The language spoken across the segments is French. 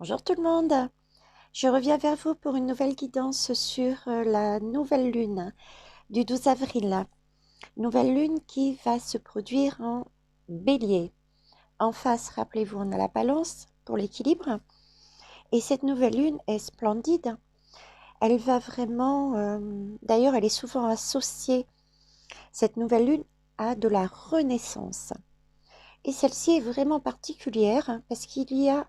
Bonjour tout le monde, je reviens vers vous pour une nouvelle guidance sur la nouvelle lune du 12 avril. Nouvelle lune qui va se produire en bélier. En face, rappelez-vous, on a la balance pour l'équilibre. Et cette nouvelle lune est splendide. Elle va vraiment, d'ailleurs elle est souvent associée, cette nouvelle lune, à de la renaissance. Et celle-ci est vraiment particulière parce qu'il y a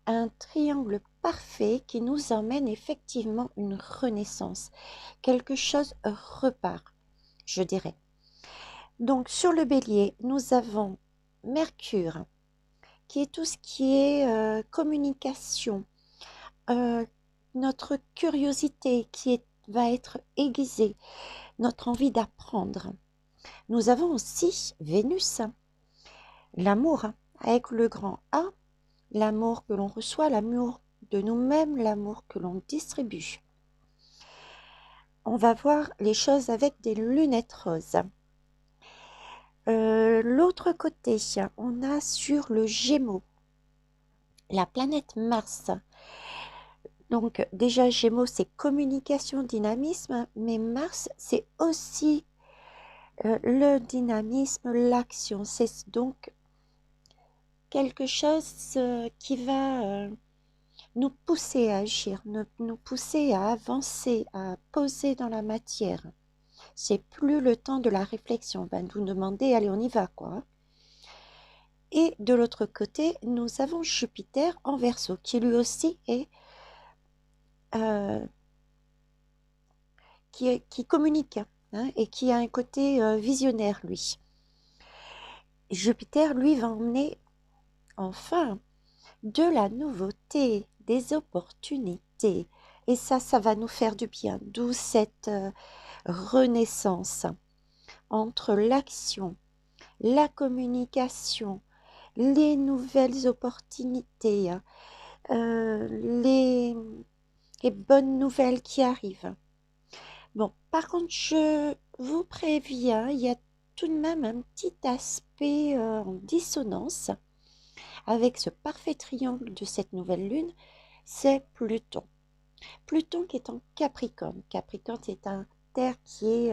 un triangle parfait qui nous emmène effectivement une renaissance. Quelque chose repart, je dirais. Donc sur le bélier, nous avons Mercure, qui est tout ce qui est communication, euh, notre curiosité va être aiguisée, notre envie d'apprendre. Nous avons aussi Vénus, l'amour avec le grand A, l'amour que l'on reçoit, l'amour de nous-mêmes, l'amour que l'on distribue. On va voir les choses avec des lunettes roses. L'autre côté, on a sur le Gémeaux la planète Mars. Donc déjà Gémeaux, c'est communication, dynamisme, mais Mars, c'est aussi le dynamisme, l'action. C'est donc quelque chose qui va nous pousser à agir, nous pousser à avancer, à poser dans la matière. C'est plus le temps de la réflexion. On va nous demander, allez, on y va, quoi. Et de l'autre côté, nous avons Jupiter en Verseau, qui lui aussi est euh, qui communique, hein, et qui a un côté visionnaire, lui. Jupiter, lui, va emmener enfin de la nouveauté, des opportunités. Et ça va nous faire du bien. D'où cette renaissance entre l'action, la communication, les nouvelles opportunités, les, les bonnes nouvelles qui arrivent. Bon, par contre, je vous préviens, il y a tout de même un petit aspect en dissonance avec ce parfait triangle de cette nouvelle lune, c'est Pluton. Pluton qui est en Capricorne. Capricorne, c'est un terre qui est...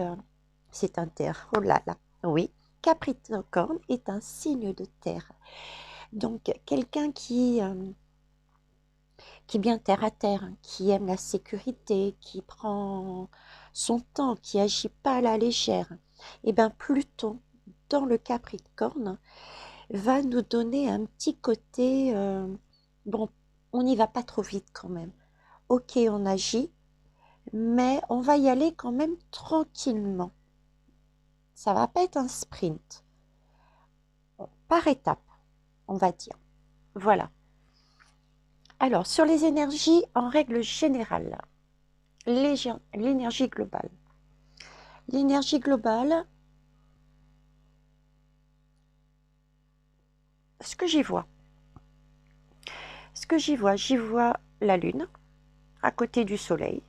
c'est un terre, oh là là, oui. Capricorne est un signe de terre. Donc, quelqu'un qui est bien terre à terre, qui aime la sécurité, qui prend son temps, qui agit pas à la légère. Et bien, Pluton, dans le Capricorne, va nous donner un petit côté, bon, on n'y va pas trop vite quand même. Ok, on agit, mais on va y aller quand même tranquillement. Ça va pas être un sprint, par étapes, on va dire. Voilà. Alors, sur les énergies, en règle générale, l'énergie globale. L'énergie globale, ce que j'y vois la Lune à côté du Soleil.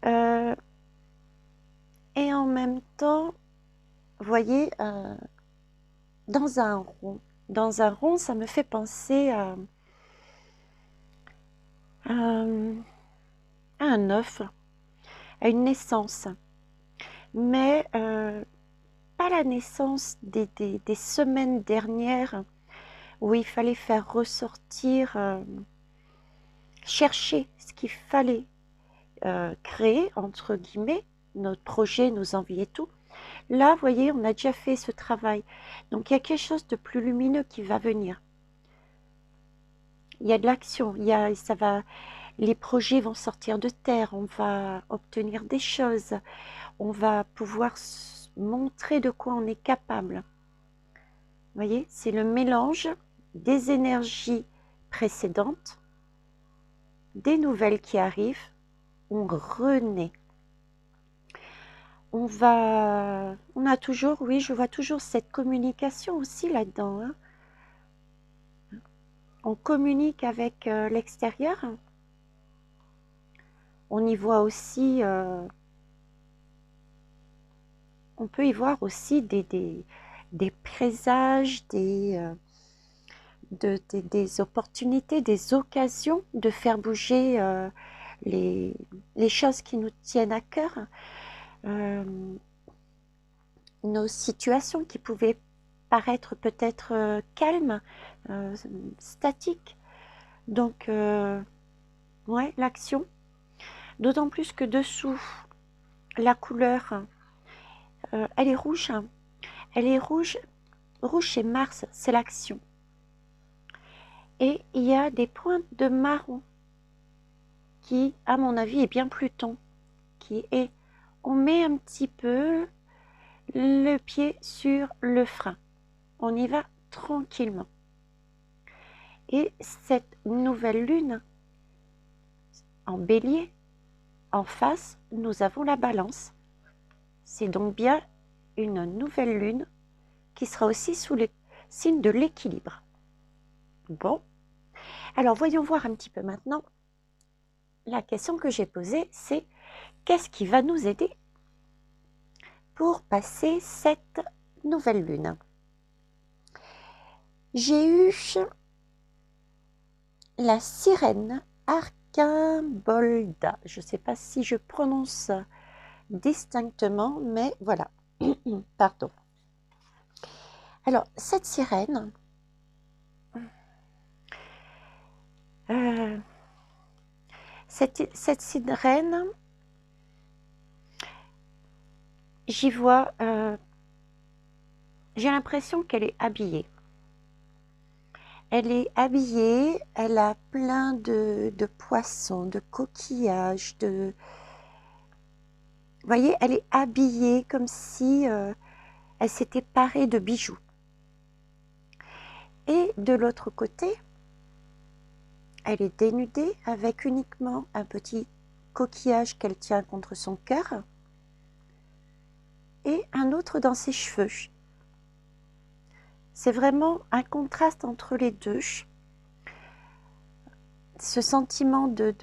Euh, et en même temps, vous voyez, dans un rond. Dans un rond, ça me fait penser à un œuf, à une naissance. Mais pas la naissance des semaines dernières où il fallait faire ressortir, chercher ce qu'il fallait créer, entre guillemets, notre projet, nos envies et tout. Là, vous voyez, on a déjà fait ce travail. Donc, il y a quelque chose de plus lumineux qui va venir. Il y a de l'action, les projets vont sortir de terre, on va obtenir des choses, on va pouvoir montrer de quoi on est capable. Vous voyez, c'est le mélange des énergies précédentes, des nouvelles qui arrivent, on renaît. On a toujours, oui, je vois toujours cette communication aussi là-dedans, hein. On communique avec l'extérieur. On y voit aussi, on peut y voir aussi des présages, des opportunités, des occasions de faire bouger les choses qui nous tiennent à cœur, nos situations qui pouvaient paraître peut-être calmes, statiques. Donc, ouais, l'action. D'autant plus que dessous, la couleur, elle est rouge. Elle est rouge. Rouge, chez Mars, c'est l'action. Et il y a des pointes de marron qui, à mon avis, est bien Pluton. On met un petit peu le pied sur le frein. On y va tranquillement. Et cette nouvelle lune, en bélier, en face, nous avons la balance. C'est donc bien une nouvelle lune qui sera aussi sous le signe de l'équilibre. Bon, alors voyons voir un petit peu maintenant. La question que j'ai posée, c'est qu'est-ce qui va nous aider pour passer cette nouvelle lune? J'ai eu la sirène Arcimbolda. Je ne sais pas si je prononce distinctement, mais voilà. Pardon. Alors, cette sirène, cette sirène, j'y vois, j'ai l'impression qu'elle est habillée. Elle est habillée, elle a plein de poissons, de coquillages, vous voyez, elle est habillée comme si elle s'était parée de bijoux. Et de l'autre côté, elle est dénudée avec uniquement un petit coquillage qu'elle tient contre son cœur et un autre dans ses cheveux. C'est vraiment un contraste entre les deux. Ce sentiment de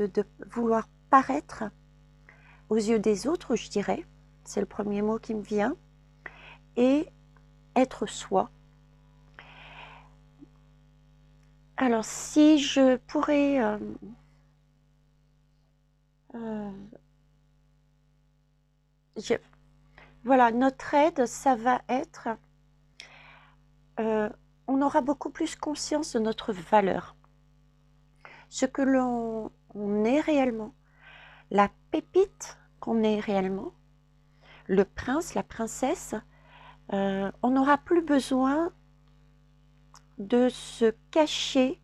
vouloir paraître aux yeux des autres, je dirais, c'est le premier mot qui me vient, et être soi. Alors, si je pourrais voilà, notre aide, ça va être, on aura beaucoup plus conscience de notre valeur, ce que l'on est réellement, la pépite qu'on est réellement, le prince, la princesse. On n'aura plus besoin de se cacher,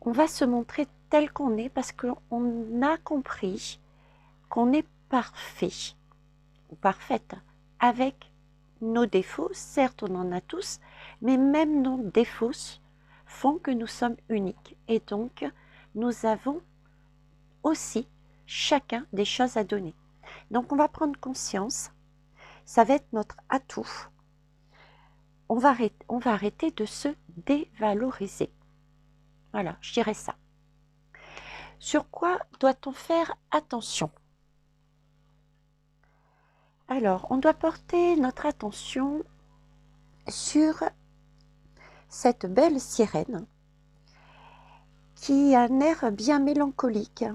on va se montrer tel qu'on est parce qu'on a compris qu'on est parfait ou parfaite avec nos défauts. Certes, on en a tous, mais même nos défauts font que nous sommes uniques et donc nous avons aussi chacun des choses à donner. Donc on va prendre conscience, ça va être notre atout. On va arrêter de se dévaloriser. Voilà, je dirais ça. Sur quoi doit-on faire attention? Alors, on doit porter notre attention sur cette belle sirène qui a un air bien mélancolique.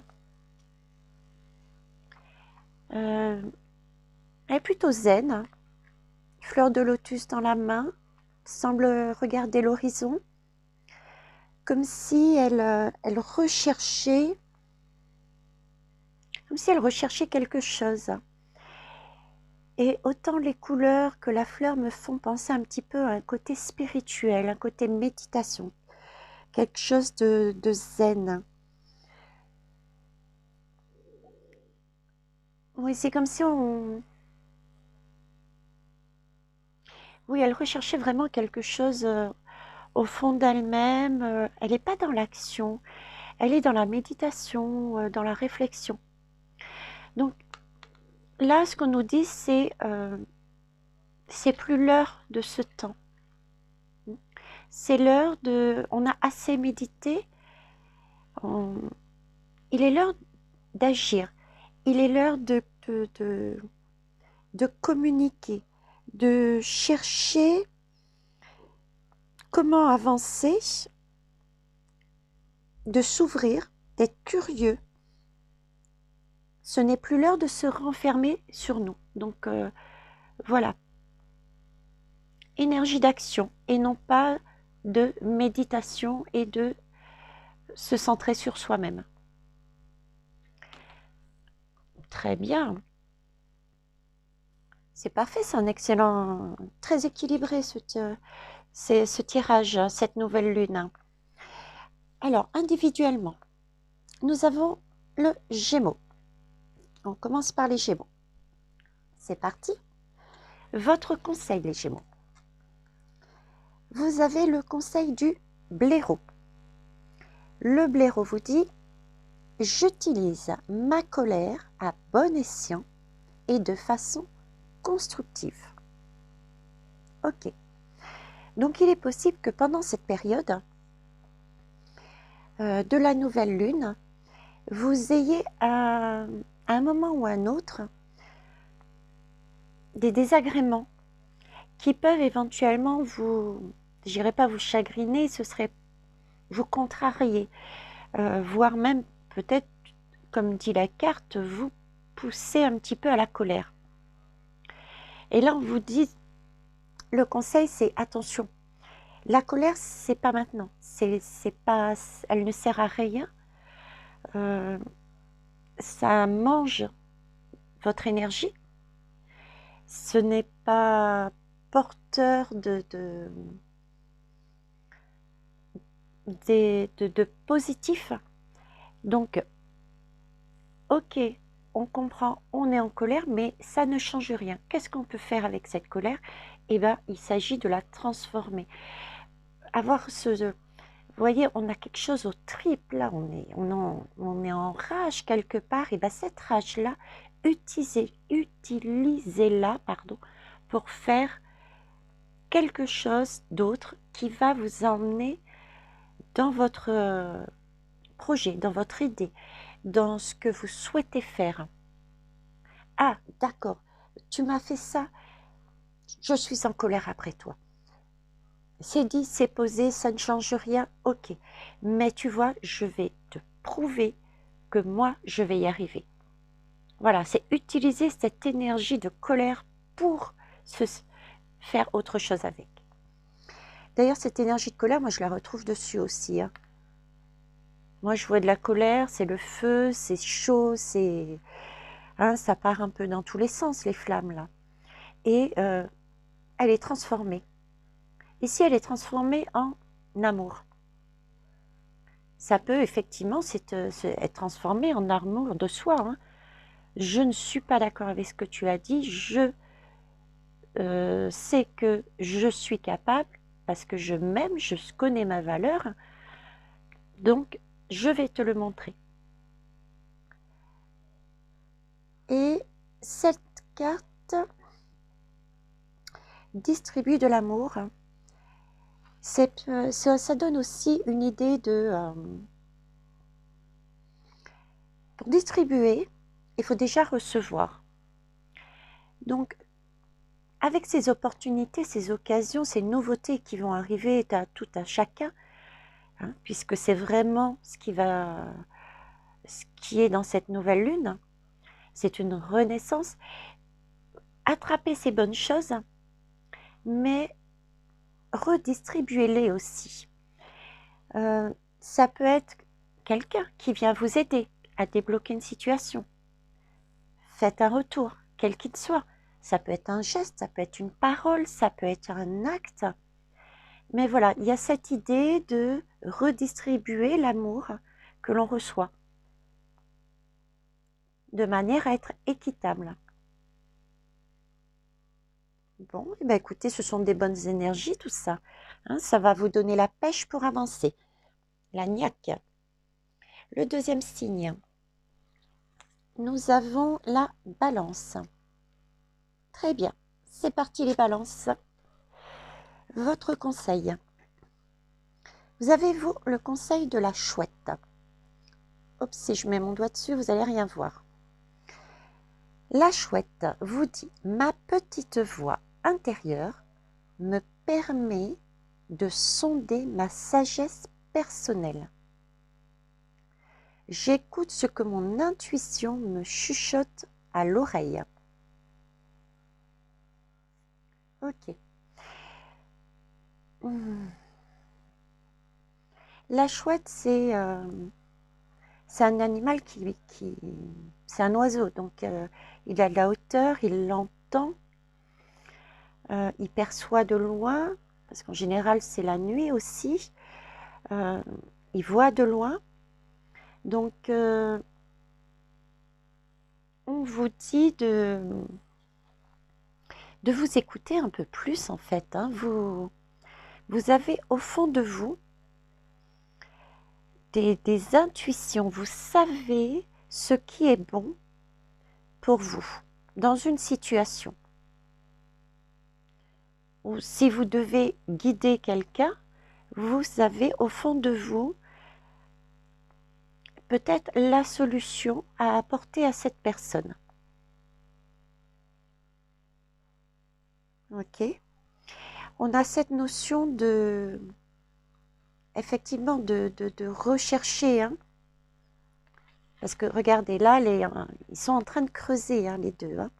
Elle est plutôt zen, fleur de lotus dans la main, semble regarder l'horizon, comme si elle recherchait quelque chose. Et autant les couleurs que la fleur me font penser un petit peu à un côté spirituel, un côté méditation, quelque chose de zen. Oui, c'est comme si oui, elle recherchait vraiment quelque chose au fond d'elle-même. Elle n'est pas dans l'action, elle est dans la méditation, dans la réflexion. Donc là, ce qu'on nous dit, c'est plus l'heure de ce temps. C'est l'heure on a assez médité. Il est l'heure d'agir. Il est l'heure de communiquer, de chercher comment avancer, de s'ouvrir, d'être curieux. Ce n'est plus l'heure de se renfermer sur nous. Donc voilà, énergie d'action et non pas de méditation et de se centrer sur soi-même. Très bien. C'est parfait, c'est un excellent, très équilibré ce tirage, cette nouvelle lune. Alors, individuellement, nous avons le Gémeaux. On commence par les Gémeaux. C'est parti. Votre conseil, les Gémeaux. Vous avez le conseil du blaireau. Le blaireau vous dit « J'utilise ma colère à bon escient et de façon constructive. » Ok. Donc, il est possible que pendant cette période de la nouvelle lune, vous ayez à un moment ou à un autre des désagréments qui peuvent éventuellement vous, je dirais pas vous chagriner, ce serait vous contrarier, voire même peut-être, comme dit la carte, vous pousser un petit peu à la colère. Et là, on vous dit, le conseil, c'est attention. La colère, c'est pas maintenant. C'est pas, elle ne sert à rien. Ça mange votre énergie. Ce n'est pas porteur de positif. Donc, ok, on comprend, on est en colère, mais ça ne change rien. Qu'est-ce qu'on peut faire avec cette colère? Eh bien, il s'agit de la transformer. Avoir vous voyez, on a quelque chose au triple, là, on est en rage quelque part, et bien cette rage-là, utilisez-la, pour faire quelque chose d'autre qui va vous emmener dans votre projet, dans votre idée, dans ce que vous souhaitez faire. Ah, d'accord, tu m'as fait ça, je suis en colère après toi. C'est dit, c'est posé, ça ne change rien, ok. Mais tu vois, je vais te prouver que moi, je vais y arriver. Voilà, c'est utiliser cette énergie de colère pour se faire autre chose avec. D'ailleurs, cette énergie de colère, moi, je la retrouve dessus aussi. Hein. Moi, je vois de la colère, c'est le feu, c'est chaud, c'est... Hein, ça part un peu dans tous les sens, les flammes, là. Et elle est transformée. Ici, elle est transformée en amour. Ça peut effectivement être transformé en amour de soi. Hein. Je ne suis pas d'accord avec ce que tu as dit. Je sais que je suis capable parce que je m'aime, je connais ma valeur. Donc, je vais te le montrer. Et cette carte distribue de l'amour. Ça donne aussi une idée de... pour distribuer, il faut déjà recevoir. Donc, avec ces opportunités, ces occasions, ces nouveautés qui vont arriver à tout à chacun, hein, puisque c'est vraiment ce qui est dans cette nouvelle lune, c'est une renaissance. Attrapez ces bonnes choses, mais redistribuez-les aussi. Ça peut être quelqu'un qui vient vous aider à débloquer une situation. Faites un retour, quel qu'il soit. Ça peut être un geste, ça peut être une parole, ça peut être un acte. Mais voilà, il y a cette idée de redistribuer l'amour que l'on reçoit de manière à être équitable. Bon, eh bien, écoutez, ce sont des bonnes énergies, tout ça. Hein, ça va vous donner la pêche pour avancer. La niaque. Le deuxième signe. Nous avons la balance. Très bien, c'est parti les balances. Votre conseil. Vous avez, vous, le conseil de la chouette. Hop, si je mets mon doigt dessus, vous n'allez rien voir. La chouette vous dit « Ma petite voix intérieure me permet de sonder ma sagesse personnelle. J'écoute ce que mon intuition me chuchote à l'oreille. Ok. La chouette, c'est un animal c'est un oiseau, donc il a de la hauteur, il l'entend, il perçoit de loin, parce qu'en général c'est la nuit aussi, il voit de loin, donc on vous dit de vous écouter un peu plus en fait, hein. Vous avez au fond de vous des intuitions, vous savez ce qui est bon pour vous dans une situation. Ou si vous devez guider quelqu'un, vous avez au fond de vous peut-être la solution à apporter à cette personne. Ok. On a cette notion de, effectivement, de rechercher, hein. Parce que regardez, là, ils sont en train de creuser, hein, les deux. Hein.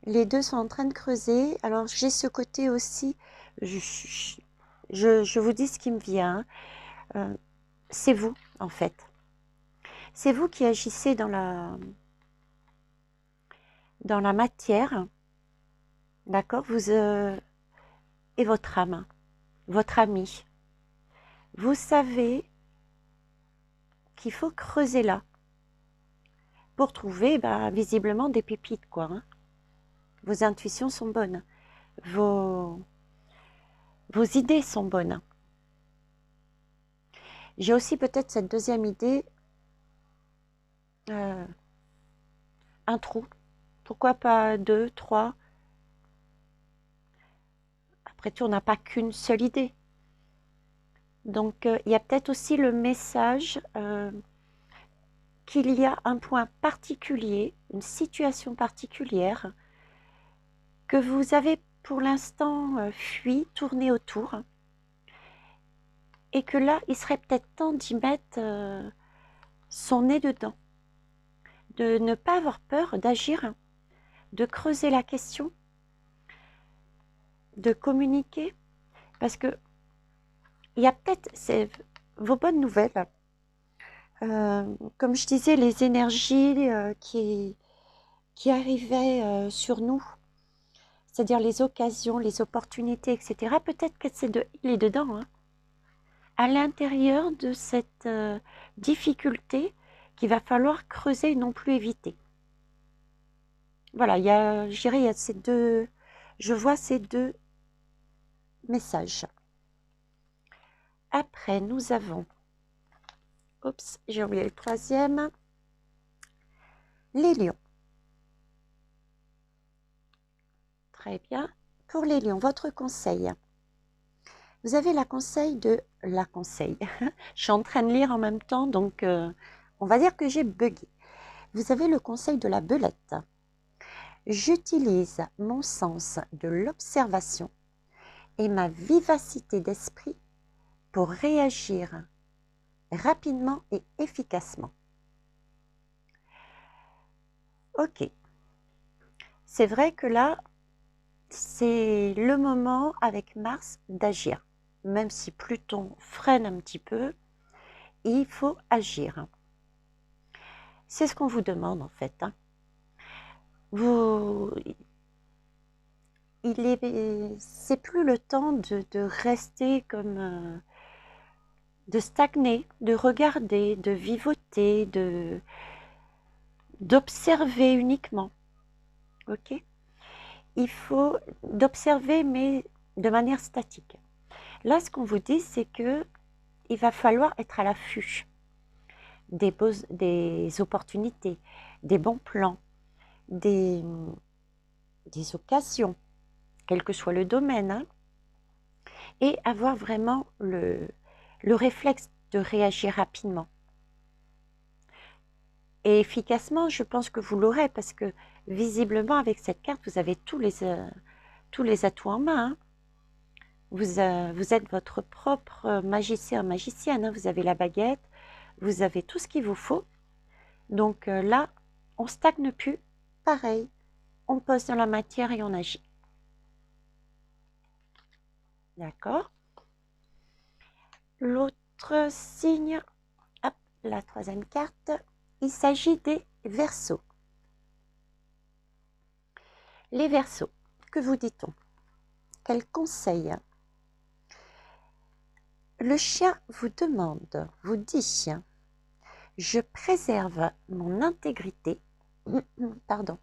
Les deux sont en train de creuser. Alors, j'ai ce côté aussi, je vous dis ce qui me vient. Hein. C'est vous, en fait. C'est vous qui agissez dans la matière, d'accord, et votre âme, votre ami. Vous savez qu'il faut creuser là pour trouver visiblement des pépites, quoi. Hein. Vos intuitions sont bonnes, vos idées sont bonnes. J'ai aussi peut-être cette deuxième idée, un trou. Pourquoi pas 2, 3? Après tout, on n'a pas qu'une seule idée. Donc, il y a peut-être aussi le message qu'il y a un point particulier, une situation particulière que vous avez pour l'instant fui, tourné autour, et que là, il serait peut-être temps d'y mettre son nez dedans, de ne pas avoir peur d'agir, de creuser la question, de communiquer, parce que il y a peut-être vos bonnes nouvelles, comme je disais, les énergies qui arrivaient sur nous, c'est-à-dire les occasions, les opportunités, etc. Peut-être que il est dedans, hein, à l'intérieur de cette difficulté qu'il va falloir creuser et non plus éviter. Voilà, je dirais, il y a ces deux, je vois ces deux messages. Après, nous avons, oups, j'ai oublié le troisième, les lions. Très bien. Pour les lions, votre conseil. Vous avez la conseil. Je suis en train de lire en même temps, donc on va dire que j'ai bugué. Vous avez le conseil de la belette. J'utilise mon sens de l'observation et ma vivacité d'esprit pour réagir rapidement et efficacement. Ok. C'est vrai que là, c'est le moment avec Mars d'agir. Même si Pluton freine un petit peu, il faut agir. C'est ce qu'on vous demande en fait. Hein. C'est plus le temps de rester comme, de stagner, de regarder, de vivoter, d'observer uniquement. Ok ? Il faut d'observer, mais de manière statique. Là, ce qu'on vous dit, c'est que il va falloir être à l'affût des opportunités, des bons plans, des occasions, quel que soit le domaine, hein, et avoir vraiment le réflexe de réagir rapidement. Et efficacement, je pense que vous l'aurez, parce que visiblement, avec cette carte, vous avez tous les atouts en main. Hein. Vous êtes votre propre magicien, magicienne, hein. Vous avez la baguette, vous avez tout ce qu'il vous faut. Donc là, on stagne plus. Pareil, on pose dans la matière et on agit. D'accord? L'autre signe, hop, la troisième carte, il s'agit des Verseaux. Les Verseaux, que vous dit-on? Quel conseil? Le chien vous demande, vous dit, je préserve mon intégrité, pardon,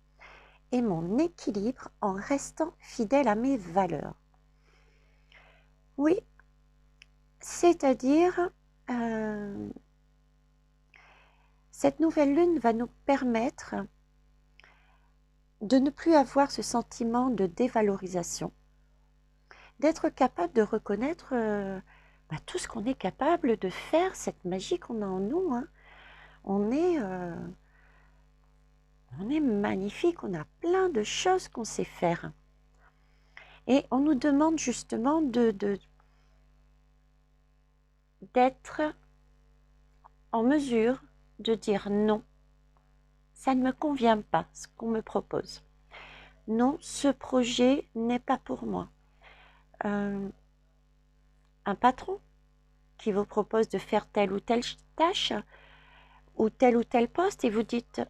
et mon équilibre en restant fidèle à mes valeurs. Oui, c'est-à-dire, cette nouvelle lune va nous permettre de ne plus avoir ce sentiment de dévalorisation, d'être capable de reconnaître tout ce qu'on est capable de faire, cette magie qu'on a en nous, hein. On est magnifique, on a plein de choses qu'on sait faire. Et on nous demande justement d'être en mesure de dire non, ça ne me convient pas ce qu'on me propose. Non, ce projet n'est pas pour moi. Un patron qui vous propose de faire telle ou telle tâche ou tel poste et vous dites,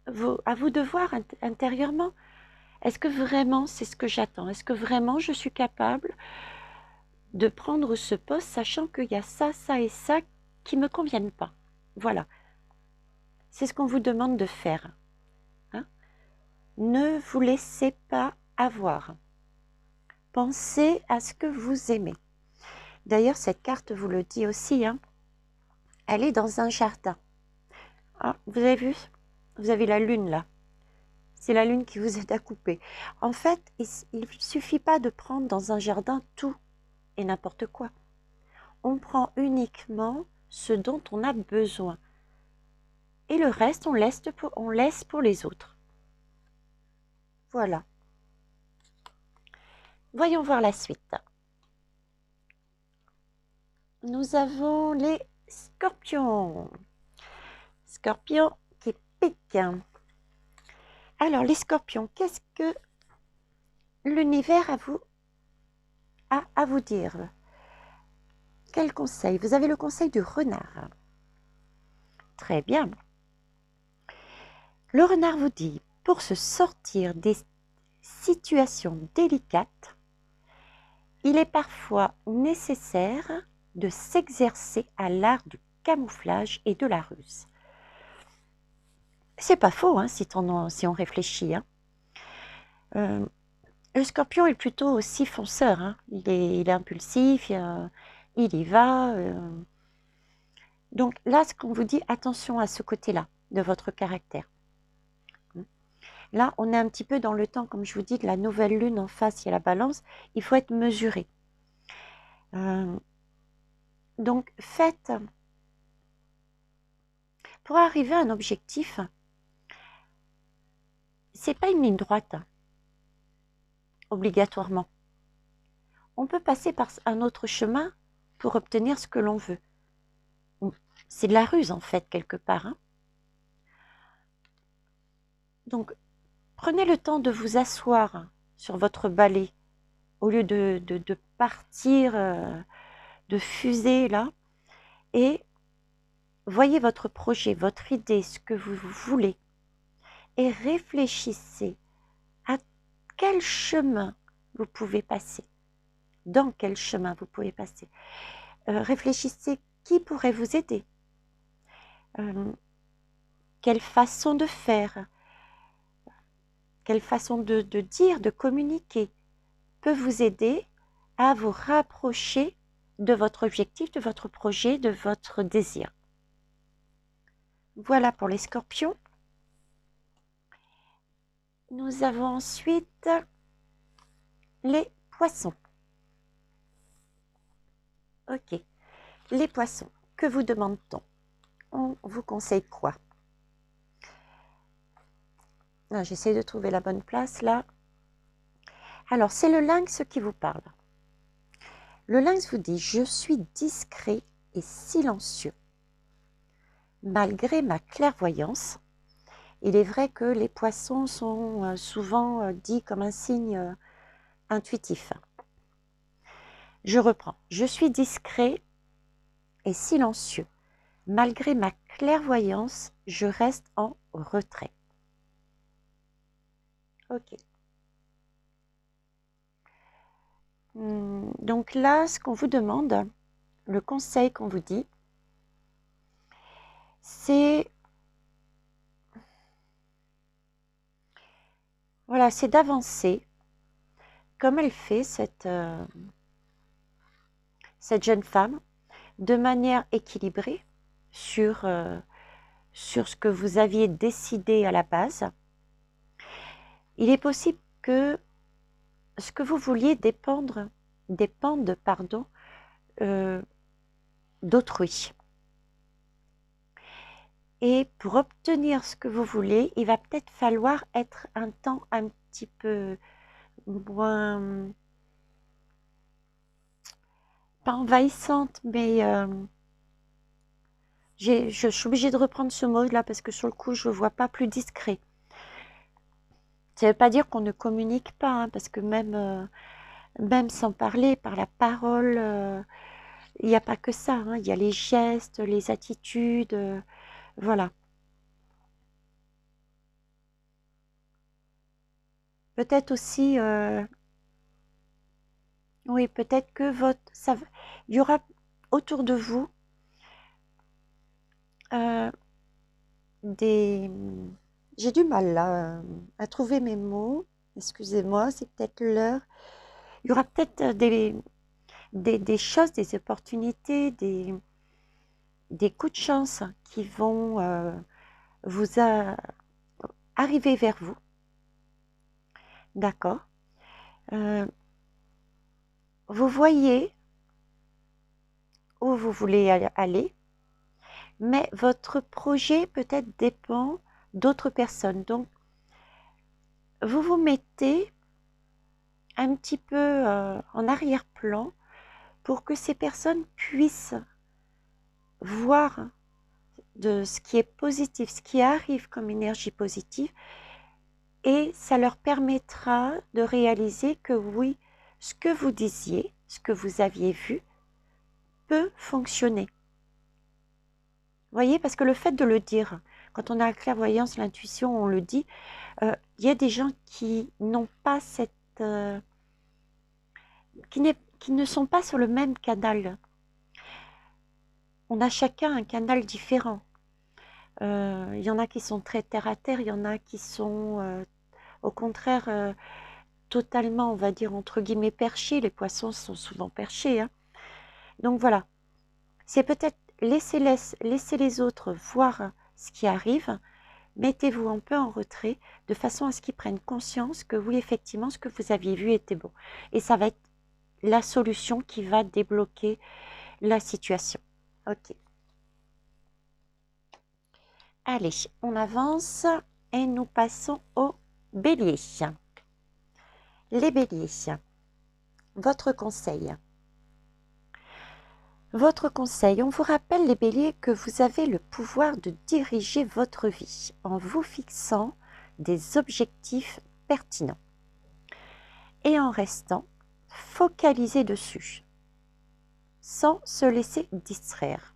à vous de voir intérieurement, est-ce que vraiment c'est ce que j'attends? Est-ce que vraiment je suis capable de prendre ce poste sachant qu'il y a ça, ça et ça qui ne me conviennent pas? Voilà. C'est ce qu'on vous demande de faire. Hein? Ne vous laissez pas avoir. Pensez à ce que vous aimez. D'ailleurs, cette carte vous le dit aussi, hein. Elle est dans un jardin. Ah, vous avez vu? Vous avez la lune là. C'est la lune qui vous aide à couper. En fait, il ne suffit pas de prendre dans un jardin tout et n'importe quoi. On prend uniquement ce dont on a besoin. Et le reste, on laisse pour les autres. Voilà. Voyons voir la suite. Nous avons les scorpions. Scorpions qui piquent. Alors, les scorpions, qu'est-ce que l'univers a à vous dire? Quel conseil? Vous avez le conseil du renard. Très bien. Le renard vous dit, pour se sortir des situations délicates, il est parfois nécessaire de s'exercer à l'art du camouflage et de la ruse. C'est pas faux, hein, si on réfléchit. Hein. Le scorpion est plutôt aussi fonceur. Hein. Il est impulsif, il y va. Donc là, ce qu'on vous dit, attention à ce côté-là de votre caractère. Là, on est un petit peu dans le temps, comme je vous dis, de la nouvelle lune en face, il y a la balance. Il faut être mesuré. Donc, faites, pour arriver à un objectif, c'est pas une ligne droite, obligatoirement. On peut passer par un autre chemin pour obtenir ce que l'on veut. C'est de la ruse, en fait, quelque part. Hein. Donc, prenez le temps de vous asseoir sur votre balai, au lieu de partir, de fuser, là, et voyez votre projet, votre idée, ce que vous voulez, et réfléchissez à quel chemin vous pouvez passer, dans quel chemin vous pouvez passer. Réfléchissez qui pourrait vous aider, quelle façon de faire, quelle façon de dire, de communiquer peut vous aider à vous rapprocher de votre objectif, de votre projet, de votre désir. Voilà pour les scorpions. Nous avons ensuite les poissons. Ok, les poissons, que vous demande-t-on? On vous conseille quoi? J'essaie de trouver la bonne place là. Alors, c'est le lynx qui vous parle. Le lynx vous dit: je suis discret et silencieux. Malgré ma clairvoyance, il est vrai que les poissons sont souvent dits comme un signe intuitif. Je reprends. Je suis discret et silencieux. Malgré ma clairvoyance, je reste en retrait. Ok. Donc là, ce qu'on vous demande, le conseil qu'on vous dit, c'est voilà, c'est d'avancer comme elle fait cette jeune femme, de manière équilibrée sur ce que vous aviez décidé à la base. Il est possible que ce que vous vouliez dépende d'autrui. Et pour obtenir ce que vous voulez, il va peut-être falloir être un temps un petit peu moins, pas envahissante, mais je suis obligée de reprendre ce mot-là parce que sur le coup, je ne vois pas plus discret. Ça ne veut pas dire qu'on ne communique pas, hein, parce que même sans parler, par la parole, il n'y a pas que ça, hein, il y a les gestes, les attitudes, voilà. Peut-être aussi, oui, peut-être que il y aura autour de vous des... J'ai du mal là à trouver mes mots, excusez-moi, c'est peut-être l'heure. Il y aura peut-être des choses, des opportunités, des coups de chance qui vont vous arriver vers vous, d'accord. Vous voyez où vous voulez aller, mais votre projet peut-être dépend d'autres personnes. Donc, vous vous mettez un petit peu en arrière-plan pour que ces personnes puissent voir de ce qui est positif, ce qui arrive comme énergie positive, et ça leur permettra de réaliser que oui, ce que vous disiez, ce que vous aviez vu, peut fonctionner. Vous voyez, parce que le fait de le dire, quand on a la clairvoyance, l'intuition, on le dit, il y a des gens qui n'ont pas cette... qui ne sont pas sur le même canal. On a chacun un canal différent. Il y en a qui sont très terre à terre, il y en a qui sont au contraire totalement, on va dire, entre guillemets, perchés. Les poissons sont souvent perchés, hein. Donc voilà, c'est peut-être laisser les autres voir ce qui arrive. Mettez-vous un peu en retrait de façon à ce qu'ils prennent conscience que oui, effectivement, ce que vous aviez vu était bon. Et ça va être la solution qui va débloquer la situation. Ok. Allez, on avance et nous passons au bélier. Les béliers, votre conseil. Votre conseil, on vous rappelle les béliers que vous avez le pouvoir de diriger votre vie en vous fixant des objectifs pertinents et en restant focalisé dessus, sans se laisser distraire.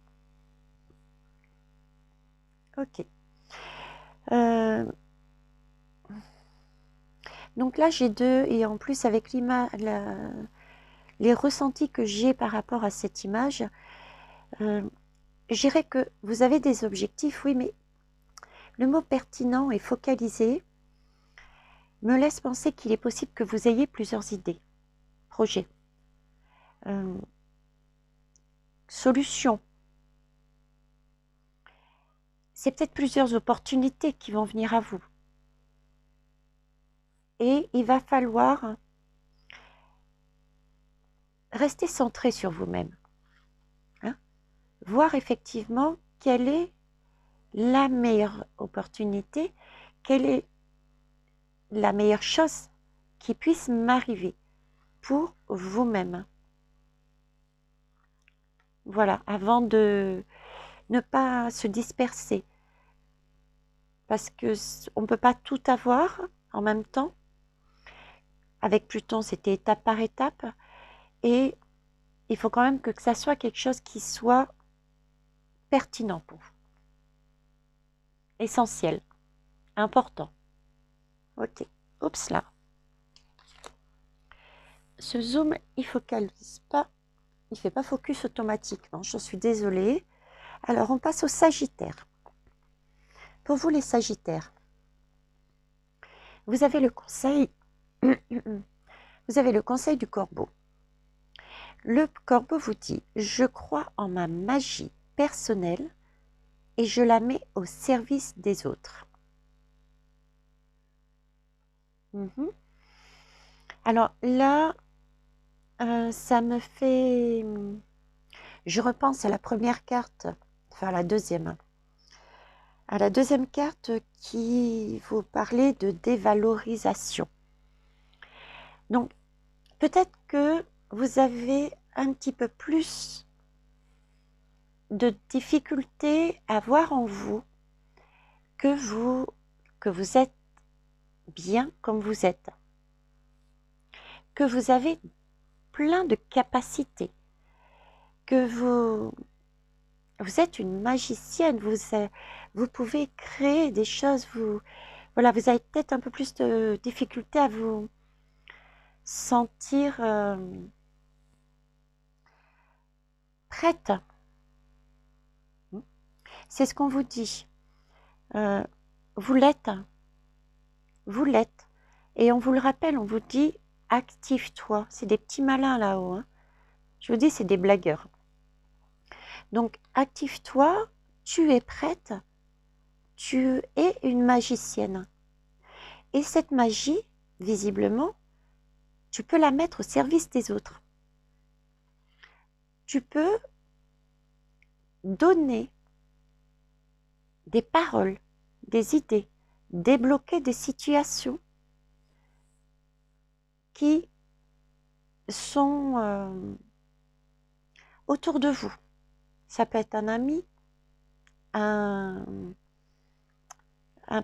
Ok. Donc là, j'ai deux, et en plus avec les ressentis que j'ai par rapport à cette image, je dirais que vous avez des objectifs, oui, mais le mot pertinent et focalisé me laisse penser qu'il est possible que vous ayez plusieurs idées, projets, solutions. C'est peut-être plusieurs opportunités qui vont venir à vous. Et il va falloir rester centré sur vous-même. Hein, voir effectivement quelle est la meilleure opportunité, quelle est la meilleure chose qui puisse m'arriver pour vous-même. Voilà, avant de ne pas se disperser. Parce que on ne peut pas tout avoir en même temps. Avec Pluton, c'était étape par étape. Et il faut quand même que ça soit quelque chose qui soit pertinent pour vous. Essentiel, important. Ok, oups là. Ce zoom, il focalise pas, il fait pas focus automatiquement, je suis désolée. Alors on passe au Sagittaire. Pour vous les Sagittaires, vous avez le conseil, vous avez le conseil du Corbeau. Le Corbeau vous dit, je crois en ma magie personnelle et je la mets au service des autres. Alors là, ça me fait... Je repense à la première carte, enfin la deuxième. À la deuxième carte qui vous parlait de dévalorisation. Donc, peut-être que vous avez un petit peu plus de difficulté à voir en vous que vous êtes bien comme vous êtes, que vous avez plein de capacités, que vous êtes une magicienne, vous pouvez créer des choses, voilà, vous avez peut-être un peu plus de difficulté à vous sentir prête. C'est ce qu'on vous dit. Vous l'êtes. Vous l'êtes. Et on vous le rappelle, on vous dit active-toi. C'est des petits malins là-haut. Hein. Je vous dis, c'est des blagueurs. Donc, active-toi, tu es prête, tu es une magicienne. Et cette magie, visiblement, tu peux la mettre au service des autres. Tu peux donner des paroles, des idées, débloquer des situations qui sont autour de vous. Ça peut être un ami, un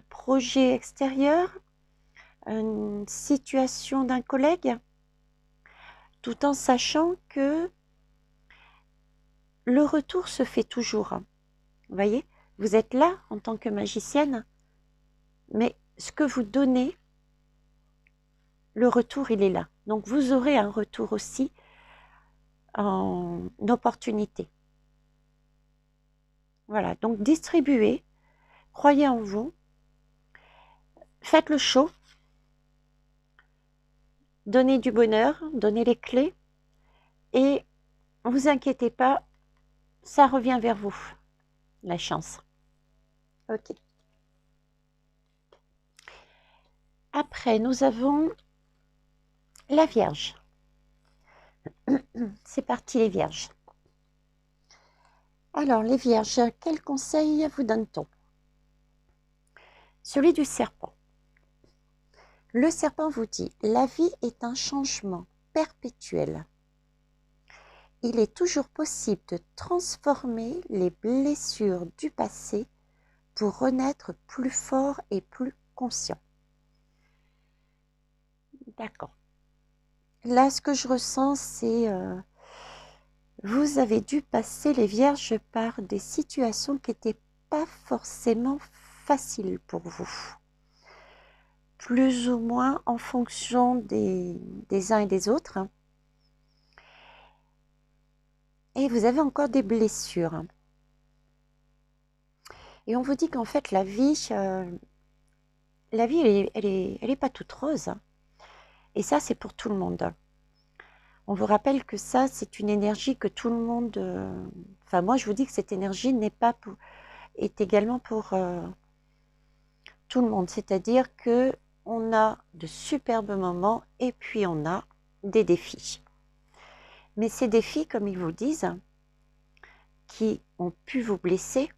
projet extérieur, une situation d'un collègue, tout en sachant que le retour se fait toujours. Vous voyez, vous êtes là en tant que magicienne, mais ce que vous donnez, le retour, il est là. Donc, vous aurez un retour aussi en opportunité. Voilà, donc distribuez, croyez en vous, faites le show, donnez du bonheur, donnez les clés et ne vous inquiétez pas, ça revient vers vous, la chance. Ok. Après, nous avons la Vierge. C'est parti les Vierges. Alors les Vierges, quel conseil vous donne-t-on? Celui du serpent. Le serpent vous dit, la vie est un changement perpétuel. Il est toujours possible de transformer les blessures du passé pour renaître plus fort et plus conscient. D'accord. Là, ce que je ressens, c'est vous avez dû passer les Vierges par des situations qui n'étaient pas forcément faciles pour vous. Plus ou moins en fonction des uns et des autres. Et vous avez encore des blessures. Et on vous dit qu'en fait, la vie, elle est pas toute rose. Et ça, c'est pour tout le monde. On vous rappelle que ça, c'est une énergie que tout le monde... Enfin, moi, je vous dis que cette énergie est également pour tout le monde. C'est-à-dire que on a de superbes moments et puis on a des défis. Mais ces défis, comme ils vous disent, qui ont pu vous blesser,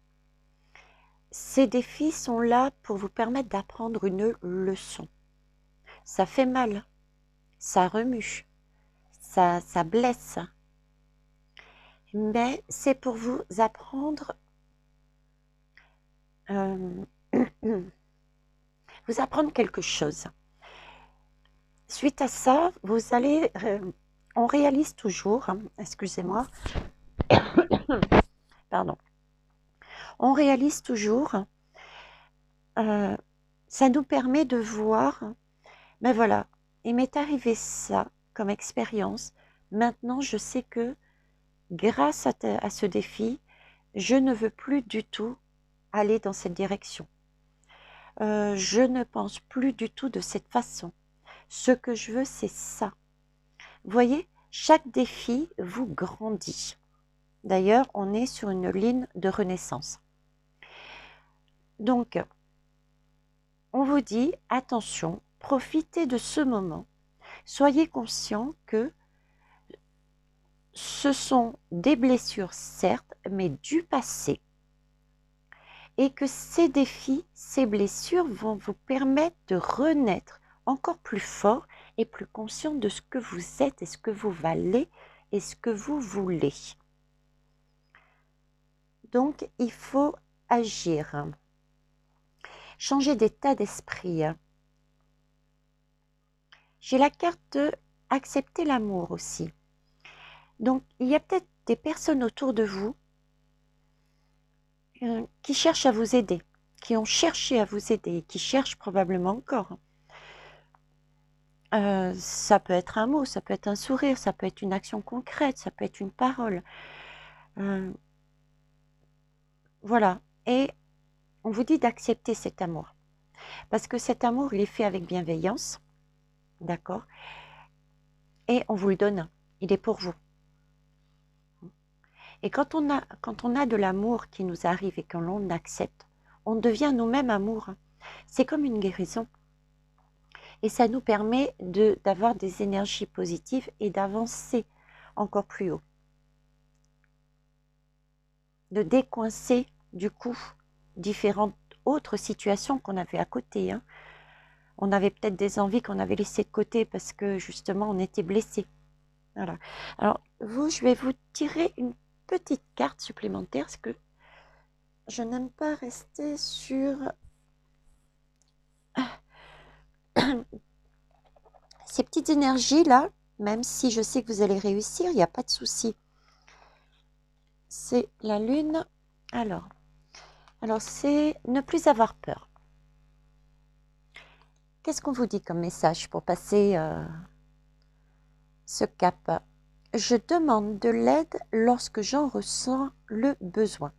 ces défis sont là pour vous permettre d'apprendre une leçon. Ça fait mal, ça remue, ça blesse. mais c'est pour vous apprendre, vous apprendre quelque chose. Suite à ça, vous allez, on réalise toujours, excusez-moi, pardon, on réalise toujours, ça nous permet de voir, ben voilà, il m'est arrivé ça comme expérience, maintenant je sais que grâce à ce défi, je ne veux plus du tout aller dans cette direction. Je ne pense plus du tout de cette façon. Ce que je veux, c'est ça. Vous voyez, chaque défi vous grandit. D'ailleurs, on est sur une ligne de renaissance. Donc, on vous dit, attention, profitez de ce moment. Soyez conscient que ce sont des blessures, certes, mais du passé. Et que ces défis, ces blessures vont vous permettre de renaître encore plus fort et plus conscient de ce que vous êtes et ce que vous valez et ce que vous voulez. Donc, il faut agir. Changer d'état d'esprit. J'ai la carte de accepter l'amour aussi. Donc, il y a peut-être des personnes autour de vous qui cherchent à vous aider, qui ont cherché à vous aider, qui cherchent probablement encore. Ça peut être un mot, ça peut être un sourire, ça peut être une action concrète, ça peut être une parole. Voilà. Et on vous dit d'accepter cet amour. Parce que cet amour, il est fait avec bienveillance. D'accord? Et on vous le donne. Il est pour vous. Et quand on a de l'amour qui nous arrive et que l'on accepte, on devient nous-mêmes amour. C'est comme une guérison. Et ça nous permet d'avoir des énergies positives et d'avancer encore plus haut. De décoincer du coup différentes autres situations qu'on avait à côté. On avait peut-être des envies qu'on avait laissées de côté parce que justement on était blessé. Voilà. Alors vous, je vais vous tirer une petite carte supplémentaire parce que je n'aime pas rester sur ces petites énergies là, même si je sais que vous allez réussir, il n'y a pas de souci. C'est la lune. Alors c'est ne plus avoir peur. Qu'est-ce qu'on vous dit comme message pour passer ce cap? Je demande de l'aide lorsque j'en ressens le besoin.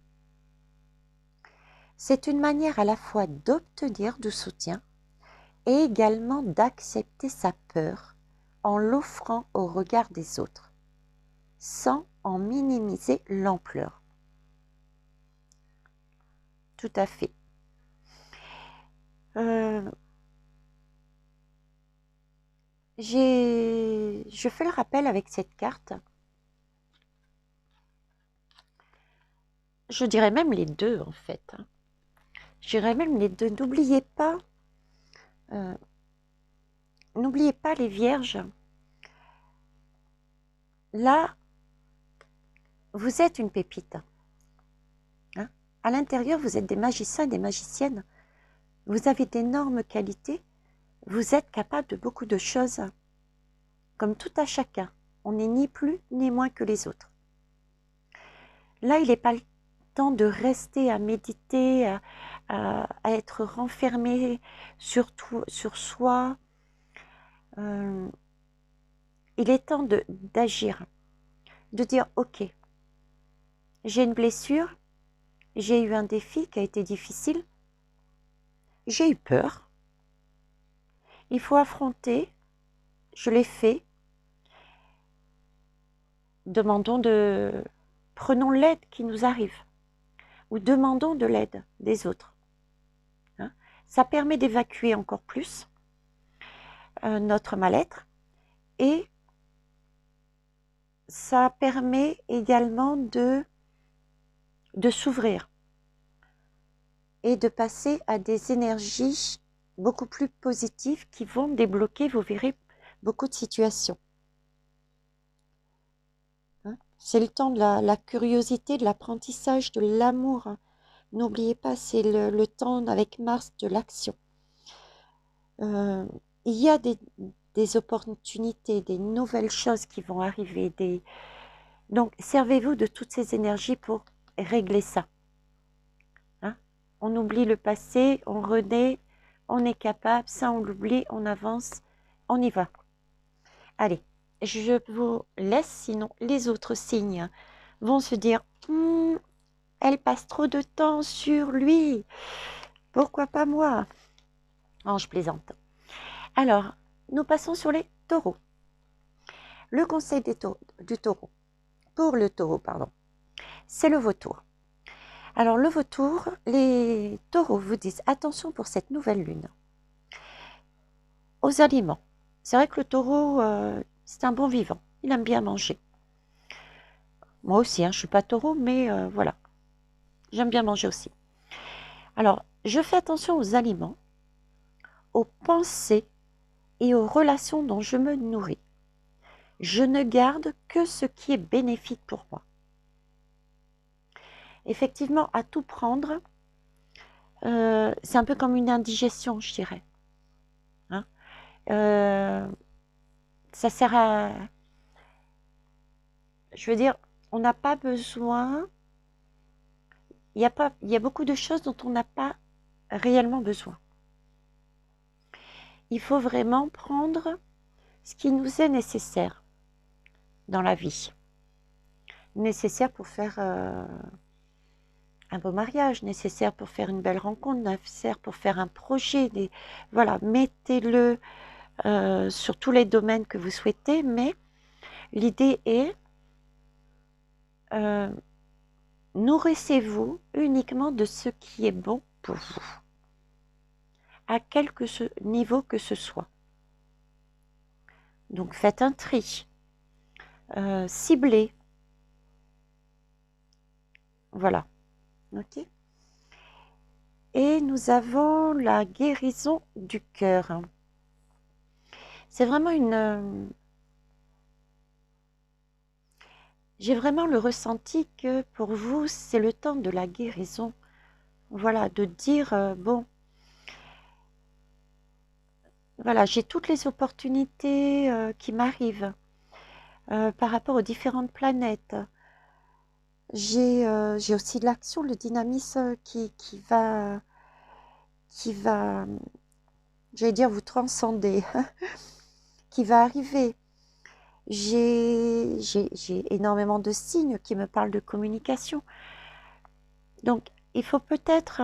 C'est une manière à la fois d'obtenir du soutien et également d'accepter sa peur en l'offrant au regard des autres, sans en minimiser l'ampleur. Tout à fait. Je fais le rappel avec cette carte. Je dirais même les deux en fait. Je dirais même les deux. N'oubliez pas les vierges. Là, vous êtes une pépite. À l'intérieur, vous êtes des magiciens et des magiciennes. Vous avez d'énormes qualités. Vous êtes capable de beaucoup de choses. Comme tout à chacun. On n'est ni plus ni moins que les autres. Là, il n'est pas le temps de rester à méditer, à être renfermé sur soi. Il est temps d'agir, de dire ok, j'ai une blessure, j'ai eu un défi qui a été difficile, j'ai eu peur, il faut affronter, je l'ai fait, prenons l'aide qui nous arrive ou demandons de l'aide des autres. Ça permet d'évacuer encore plus notre mal-être et ça permet également de s'ouvrir et de passer à des énergies beaucoup plus positives qui vont débloquer, vous verrez, beaucoup de situations. C'est le temps de la curiosité, de l'apprentissage, de l'amour. N'oubliez pas, c'est le temps avec Mars de l'action. Euh, il y a des opportunités, des nouvelles choses qui vont arriver. Donc, servez-vous de toutes ces énergies pour régler ça. Hein. On oublie le passé, on renaît, on est capable, ça on l'oublie, on avance, on y va. Allez, je vous laisse, sinon les autres signes vont se dire elle passe trop de temps sur lui, pourquoi pas moi? Oh, je plaisante. Alors, nous passons sur les taureaux. Le conseil du taureau, pour le taureau, pardon, c'est le vautour. Alors, le vautour, les taureaux vous disent attention pour cette nouvelle lune aux aliments. C'est vrai que le taureau, c'est un bon vivant, il aime bien manger. Moi aussi, je ne suis pas taureau, mais voilà, j'aime bien manger aussi. Alors, je fais attention aux aliments, aux pensées et aux relations dont je me nourris. Je ne garde que ce qui est bénéfique pour moi. Effectivement, à tout prendre, c'est un peu comme une indigestion, je dirais. Hein. Ça sert à... Je veux dire, on n'a pas besoin... Il y a beaucoup de choses dont on n'a pas réellement besoin. Il faut vraiment prendre ce qui nous est nécessaire dans la vie. Nécessaire pour faire un beau mariage, nécessaire pour faire une belle rencontre, nécessaire pour faire un projet. Voilà, mettez-le sur tous les domaines que vous souhaitez, mais l'idée est nourrissez-vous uniquement de ce qui est bon pour vous, à quelque niveau que ce soit. Donc faites un tri, ciblez, voilà, ok. Et nous avons la guérison du cœur. C'est vraiment j'ai vraiment le ressenti que pour vous, c'est le temps de la guérison. Voilà, de dire, bon, voilà, j'ai toutes les opportunités qui m'arrivent par rapport aux différentes planètes. J'ai aussi de l'action, le dynamisme qui va, j'allais dire, vous transcender, qui va arriver. J'ai énormément de signes qui me parlent de communication. Donc, il faut peut-être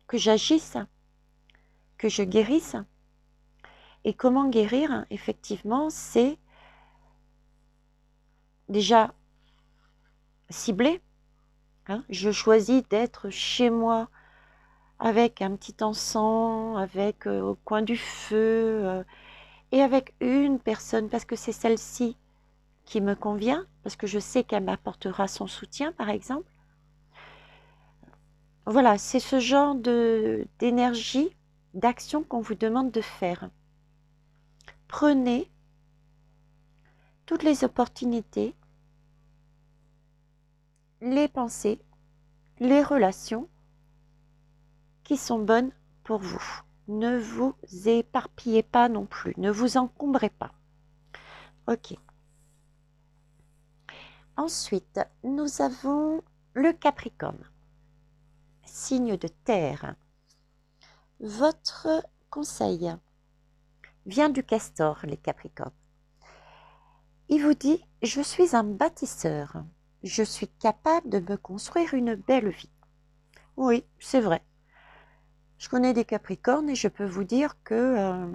que j'agisse, que je guérisse. Et comment guérir? Effectivement, c'est déjà ciblé. Je choisis d'être chez moi avec un petit encens, avec au coin du feu, et avec une personne, parce que c'est celle-ci qui me convient, parce que je sais qu'elle m'apportera son soutien, par exemple. Voilà, c'est ce genre d'énergie, d'action qu'on vous demande de faire. Prenez toutes les opportunités, les pensées, les relations qui sont bonnes pour vous. Ne vous éparpillez pas non plus, ne vous encombrez pas. Ok. Ensuite, nous avons le Capricorne, signe de terre. Votre conseil vient du castor, les Capricornes. Il vous dit, je suis un bâtisseur. Je suis capable de me construire une belle vie. Oui, c'est vrai. Je connais des Capricornes et je peux vous dire que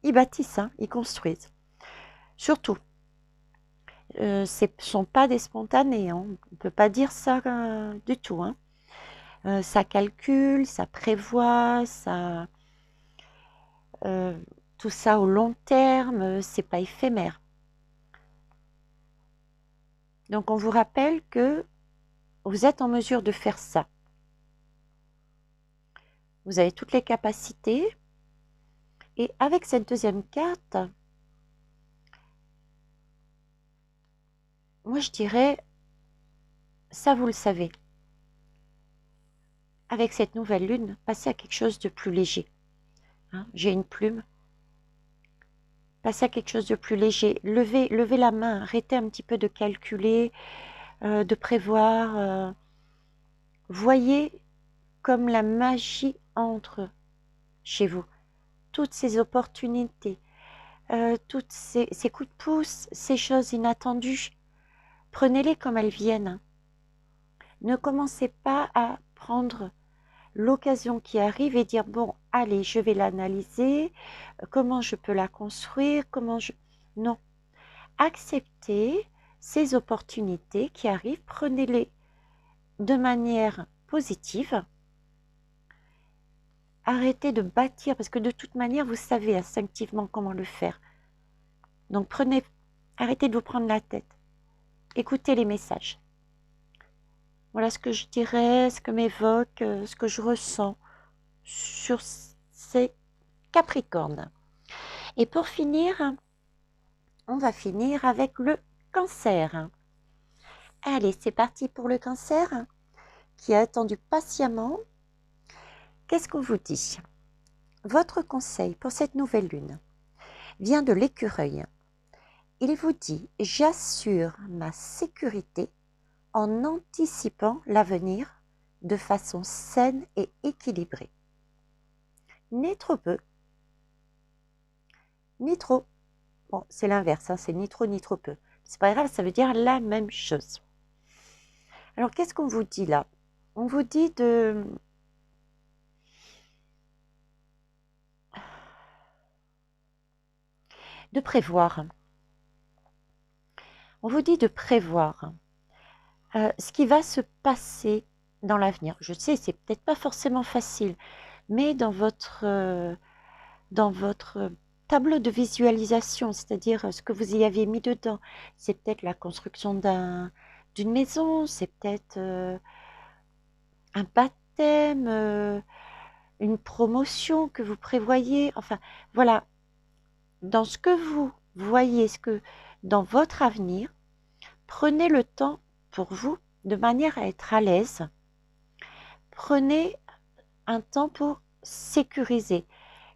ils bâtissent, ils construisent. Surtout, ce ne sont pas des spontanés. On ne peut pas dire ça du tout. Ça calcule, ça prévoit, ça, tout ça au long terme, c'est pas éphémère. Donc on vous rappelle que vous êtes en mesure de faire ça. Vous avez toutes les capacités. Et avec cette deuxième carte, moi je dirais, ça vous le savez. Avec cette nouvelle lune, passez à quelque chose de plus léger. Hein, j'ai une plume. Passez à quelque chose de plus léger. Levez la main, arrêtez un petit peu de calculer, de prévoir. Voyez comme la magie entre chez vous. Toutes ces opportunités, toutes ces coups de pouce, ces choses inattendues, prenez-les comme elles viennent. Ne commencez pas à prendre l'occasion qui arrive et dire bon, allez, je vais l'analyser, comment je peux la construire, Non, acceptez ces opportunités qui arrivent, prenez-les de manière positive. Arrêtez de bâtir, parce que de toute manière, vous savez instinctivement comment le faire. Donc arrêtez de vous prendre la tête. Écoutez les messages. Voilà ce que je dirais, ce que m'évoque, ce que je ressens sur ces Capricornes. Et pour finir, on va finir avec le Cancer. Allez, c'est parti pour le Cancer qui a attendu patiemment. Qu'est-ce qu'on vous dit? Votre conseil pour cette nouvelle lune vient de l'Écureuil. Il vous dit « J'assure ma sécurité en anticipant l'avenir de façon saine et équilibrée. Ni trop peu, ni trop. » Bon, c'est l'inverse, hein, c'est ni trop ni trop peu. C'est pas grave, ça veut dire la même chose. Alors, qu'est-ce qu'on vous dit là? On vous dit de prévoir. On vous dit de prévoir ce qui va se passer dans l'avenir. Je sais, c'est peut-être pas forcément facile, mais dans votre tableau de visualisation, c'est-à-dire ce que vous y avez mis dedans, c'est peut-être la construction d'une maison, c'est peut-être un baptême, une promotion que vous prévoyez. Enfin, voilà, dans ce que vous voyez, dans votre avenir, prenez le temps pour vous de manière à être à l'aise. Prenez un temps pour sécuriser.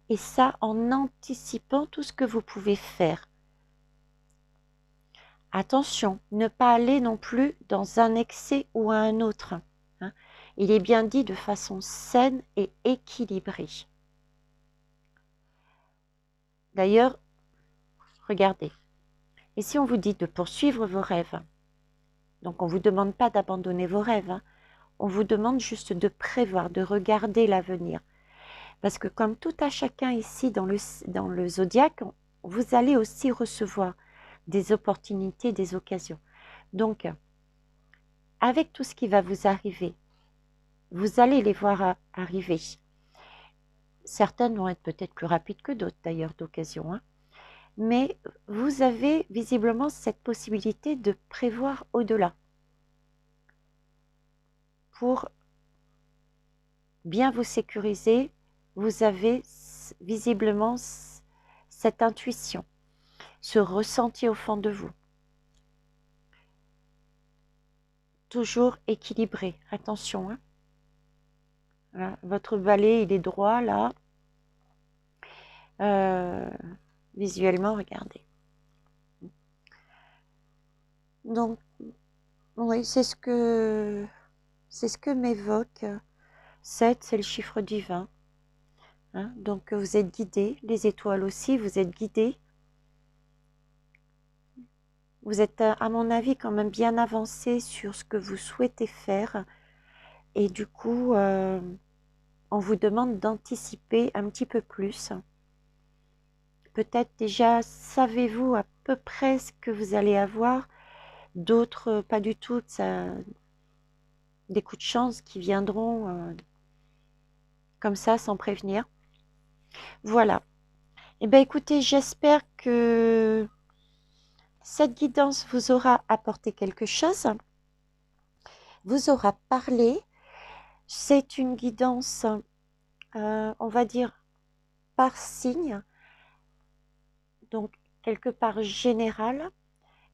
Et ça, en anticipant tout ce que vous pouvez faire. Attention, ne pas aller non plus dans un excès ou un autre. Hein. Il est bien dit de façon saine et équilibrée. D'ailleurs, regardez. Et si on vous dit de poursuivre vos rêves, donc on ne vous demande pas d'abandonner vos rêves, hein, on vous demande juste de prévoir, de regarder l'avenir. Parce que comme tout à chacun ici dans le zodiaque, vous allez aussi recevoir des opportunités, des occasions. Donc, avec tout ce qui va vous arriver, vous allez les voir arriver. Certaines vont être peut-être plus rapides que d'autres d'ailleurs d'occasion. Hein. Mais vous avez visiblement cette possibilité de prévoir au-delà. Pour bien vous sécuriser, vous avez visiblement cette intuition, ce ressenti au fond de vous. Toujours équilibré, attention. Hein. Voilà, votre balai, il est droit là. Visuellement, regardez. Donc, oui, c'est ce que m'évoque 7, c'est le chiffre divin. Hein, donc, vous êtes guidés, les étoiles aussi, vous êtes guidés. Vous êtes, à mon avis, quand même bien avancé sur ce que vous souhaitez faire. Et du coup, on vous demande d'anticiper un petit peu plus. Peut-être déjà, savez-vous à peu près ce que vous allez avoir. D'autres, pas du tout. Des coups de chance qui viendront comme ça, sans prévenir. Voilà. Eh bien, écoutez, j'espère que cette guidance vous aura apporté quelque chose, vous aura parlé. C'est une guidance, on va dire, par signe, donc quelque part générale,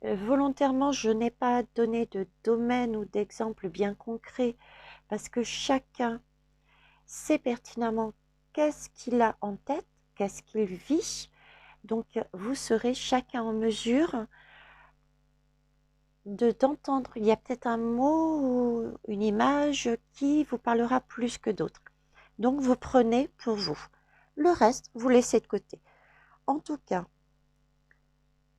Volontairement, je n'ai pas donné de domaine ou d'exemple bien concret parce que chacun sait pertinemment qu'est-ce qu'il a en tête, qu'est-ce qu'il vit. Donc, vous serez chacun en mesure d'entendre. Il y a peut-être un mot ou une image qui vous parlera plus que d'autres. Donc, vous prenez pour vous. Le reste, vous laissez de côté. En tout cas,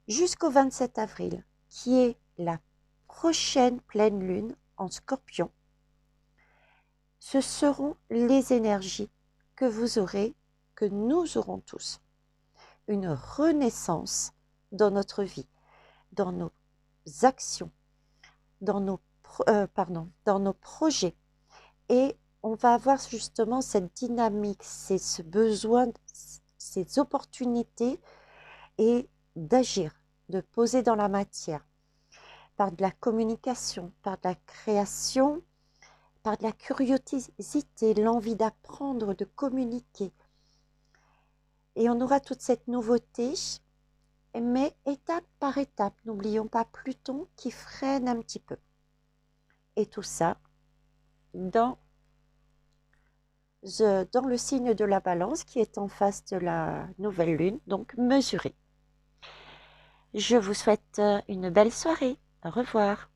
jusqu'au 27 avril, qui est la prochaine pleine lune en Scorpion, ce seront les énergies que vous aurez, que nous aurons tous. Une renaissance dans notre vie, dans nos actions, dans nos projets. Et on va avoir justement cette dynamique, c'est ce besoin, ces opportunités et d'agir, de poser dans la matière, par de la communication, par de la création, par de la curiosité, l'envie d'apprendre, de communiquer. Et on aura toute cette nouveauté, mais étape par étape. N'oublions pas Pluton qui freine un petit peu. Et tout ça dans le signe de la Balance qui est en face de la nouvelle lune, donc mesuré. Je vous souhaite une belle soirée. Au revoir.